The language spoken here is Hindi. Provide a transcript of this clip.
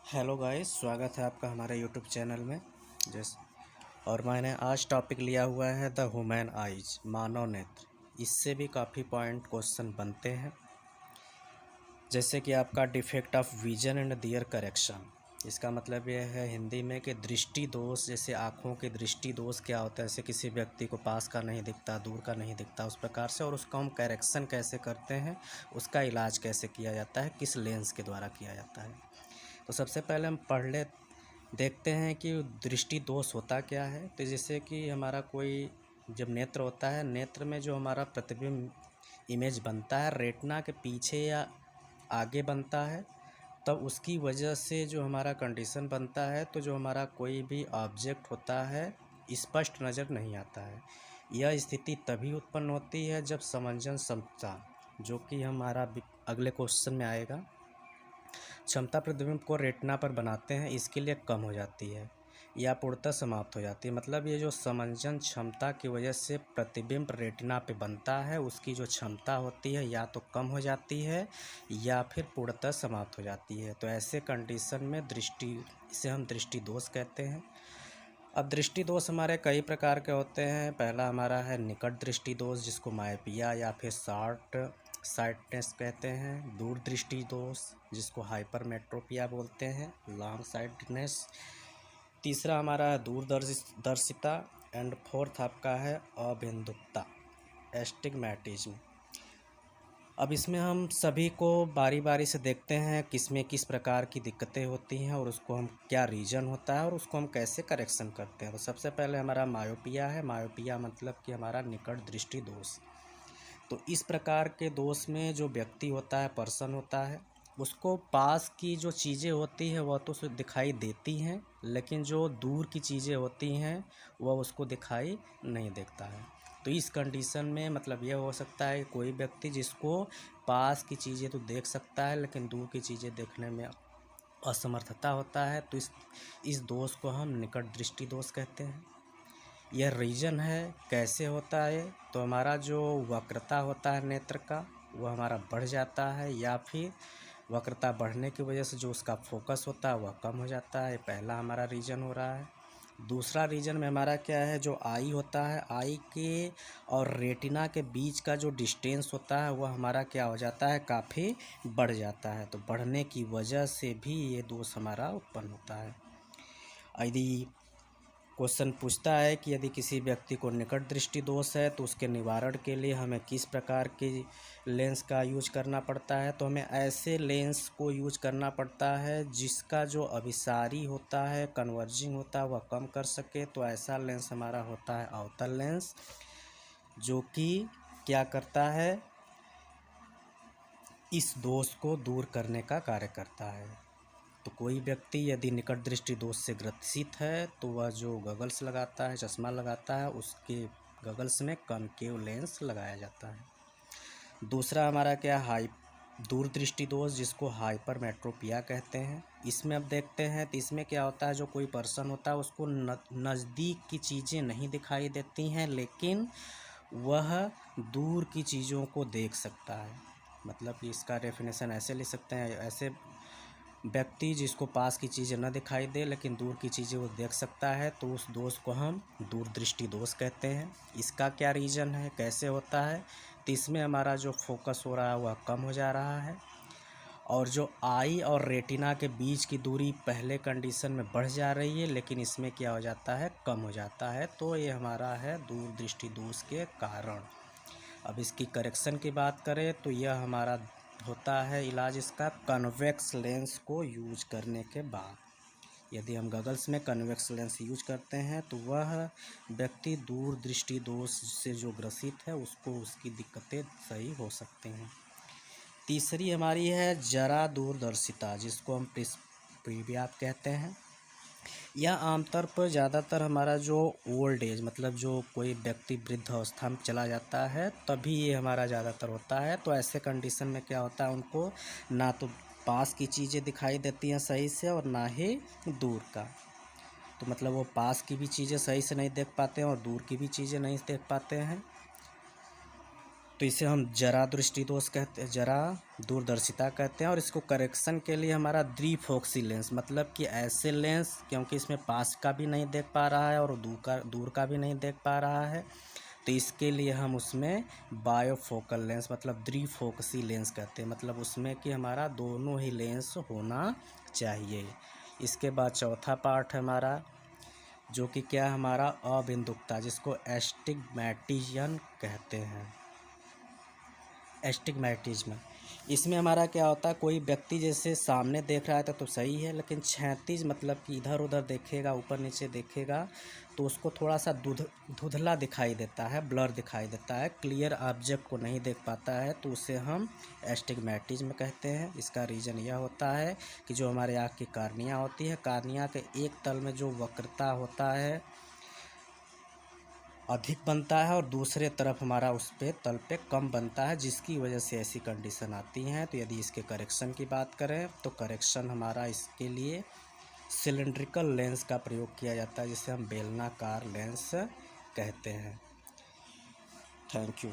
हेलो गाइस, स्वागत है आपका हमारे यूट्यूब चैनल में। जैसे और मैंने आज टॉपिक लिया हुआ है द ह्यूमन आइज, मानव नेत्र। इससे भी काफ़ी पॉइंट क्वेश्चन बनते हैं, जैसे कि आपका defect of vision and their correction. इसका मतलब यह है हिंदी में कि दृष्टि दोष। जैसे आँखों के दृष्टि दोष क्या होता है, जैसे किसी व्यक्ति को पास का नहीं दिखता, दूर का नहीं दिखता, उस प्रकार से, और उसका हम करेक्शन कैसे करते हैं, उसका इलाज कैसे किया जाता है, किस लेंस के द्वारा किया जाता है। तो सबसे पहले हम देखते हैं कि दृष्टि दोष होता क्या है। तो जैसे कि हमारा कोई जब नेत्र होता है, नेत्र में जो हमारा प्रतिबिंब इमेज बनता है रेटिना के पीछे या आगे बनता है, तब उसकी वजह से जो हमारा कंडीशन बनता है, तो जो हमारा कोई भी ऑब्जेक्ट होता है स्पष्ट नज़र नहीं आता है। यह स्थिति तभी उत्पन्न होती है जब समंजन क्षमता, जो कि हमारा अगले क्वेश्चन में आएगा, क्षमता प्रतिबिंब को रेटिना पर बनाते हैं, इसके लिए कम हो जाती है या पूर्णतः समाप्त हो जाती है। मतलब ये जो समंजन क्षमता की वजह से प्रतिबिंब रेटिना पे बनता है, उसकी जो क्षमता होती है या तो कम हो जाती है या फिर पूर्णतः समाप्त हो जाती है। तो ऐसे कंडीशन में इसे हम दृष्टि दोष कहते हैं। अब दृष्टि दोष हमारे कई प्रकार के होते हैं। पहला हमारा है निकट दृष्टि दोष, जिसको मायोपिया या फिर शॉर्ट साइटनेस कहते हैं। दूर दृष्टि दोष, जिसको हाइपरमेट्रोपिया बोलते हैं, लॉन्ग साइटनेस। तीसरा हमारा है दूरदर्शिता। एंड फोर्थ आपका है अबिंदुकता, एस्टिग्मैटिज्म। अब इसमें हम सभी को बारी बारी से देखते हैं किसमें किस प्रकार की दिक्कतें होती हैं और उसको हम क्या रीज़न होता है और उसको हम कैसे करेक्शन करते हैं। तो सबसे पहले हमारा मायोपिया है। मायोपिया मतलब कि हमारा निकट दृष्टि दोष। तो इस प्रकार के दोष में जो व्यक्ति होता है, पर्सन होता है, उसको पास की जो चीज़ें होती हैं वह तो उसे दिखाई देती हैं, लेकिन जो दूर की चीज़ें होती हैं वह उसको दिखाई नहीं देता है। तो इस कंडीशन में मतलब यह हो सकता है कोई व्यक्ति जिसको पास की चीज़ें तो देख सकता है लेकिन दूर की चीज़ें देखने में असमर्थता होता है, तो इस दोष को हम निकट दृष्टि दोष कहते हैं। यह रीजन है कैसे होता है, तो हमारा जो वक्रता होता है नेत्र का, वह हमारा बढ़ जाता है, या फिर वक्रता बढ़ने की वजह से जो उसका फोकस होता है वह कम हो जाता है। पहला हमारा रीजन हो रहा है। दूसरा रीजन में हमारा क्या है, जो आई होता है, आई के और रेटिना के बीच का जो डिस्टेंस होता है वह हमारा क्या हो जाता है, काफ़ी बढ़ जाता है। तो बढ़ने की वजह से भी ये दोष हमारा उत्पन्न होता है। यदि क्वेश्चन पूछता है कि यदि किसी व्यक्ति को निकट दृष्टि दोष है तो उसके निवारण के लिए हमें किस प्रकार की लेंस का यूज करना पड़ता है, तो हमें ऐसे लेंस को यूज करना पड़ता है जिसका जो अभिसारी होता है, कन्वर्जिंग होता है, वह कम कर सके। तो ऐसा लेंस हमारा होता है अवतल लेंस, जो कि क्या करता है, इस दोष को दूर करने का कार्य करता है। तो कोई व्यक्ति यदि निकट दृष्टि दोष से ग्रसित है तो वह जो गगल्स लगाता है, चश्मा लगाता है, उसके गगल्स में कॉनकेव लेंस लगाया जाता है। दूसरा हमारा क्या, दूर दृष्टि दोष, जिसको हाइपरमेट्रोपिया कहते हैं। इसमें अब देखते हैं तो इसमें क्या होता है, जो कोई पर्सन होता है उसको नज़दीक की चीज़ें नहीं दिखाई देती हैं, लेकिन वह दूर की चीज़ों को देख सकता है। मतलब कि इसका डेफिनेशन ऐसे ले सकते हैं, ऐसे व्यक्ति जिसको पास की चीज़ें न दिखाई दे लेकिन दूर की चीज़ें वो देख सकता है, तो उस दोष को हम दूरदृष्टि दोष कहते हैं। इसका क्या रीज़न है, कैसे होता है, तो इसमें हमारा जो फोकस हो रहा है वह कम हो जा रहा है, और जो आई और रेटिना के बीच की दूरी पहले कंडीशन में बढ़ जा रही है, लेकिन इसमें क्या हो जाता है, कम हो जाता है। तो ये हमारा है दूरदृष्टि दोष के कारण। अब इसकी करेक्शन की बात करें तो यह हमारा होता है इलाज इसका कन्वेक्स लेंस को यूज करने के बाद। यदि हम गगल्स में कन्वेक्स लेंस यूज करते हैं तो वह व्यक्ति दूर दृष्टि दोष से जो ग्रसित है उसको उसकी दिक्कतें सही हो सकती हैं। तीसरी हमारी है जरा दूरदर्शिता, जिसको हम प्रिस्बियाप कहते हैं। यह आमतौर पर ज़्यादातर हमारा जो ओल्ड एज, मतलब जो कोई व्यक्ति वृद्ध अवस्था में चला जाता है तभी ये हमारा ज़्यादातर होता है। तो ऐसे कंडीशन में क्या होता है, उनको ना तो पास की चीज़ें दिखाई देती हैं सही से और ना ही दूर का। तो मतलब वो पास की भी चीज़ें सही से नहीं देख पाते हैं और दूर की भी चीज़ें नहीं देख पाते हैं। तो तो इसे हम जरा दृष्टि दोष कहते हैं, जरा दूरदर्शिता कहते हैं। और इसको करेक्शन के लिए हमारा द्विफोक्सी लेंस, मतलब कि ऐसे लेंस, क्योंकि इसमें पास का भी नहीं देख पा रहा है और दूर का भी नहीं देख पा रहा है, तो इसके लिए हम उसमें बायोफोकल लेंस मतलब द्विफोकसी लेंस कहते हैं, मतलब उसमें कि हमारा दोनों ही लेंस होना चाहिए। इसके बाद चौथा पार्ट है हमारा, जो कि क्या हमारा अबिंदुकता, जिसको एस्टिग्मैटिज्म कहते हैं, एस्टिग्मैटिज्म। इसमें हमारा क्या होता है, कोई व्यक्ति जैसे सामने देख रहा है तो सही है, लेकिन क्षैतिज मतलब कि इधर उधर देखेगा, ऊपर नीचे देखेगा, तो उसको थोड़ा सा धुंधला दिखाई देता है, ब्लर दिखाई देता है, क्लियर ऑब्जेक्ट को नहीं देख पाता है, तो उसे हम एस्टिग्मैटिज्म कहते हैं। इसका रीज़न यह होता है कि जो हमारे आँख की कार्निया होती है, कार्निया के एक तल में जो वक्रता होता है अधिक बनता है और दूसरे तरफ हमारा उस पे तल पे कम बनता है, जिसकी वजह से ऐसी कंडीशन आती हैं। तो यदि इसके करेक्शन की बात करें तो करेक्शन हमारा इसके लिए सिलिंड्रिकल लेंस का प्रयोग किया जाता है, जिसे हम बेलनाकार लेंस कहते हैं। Thank you.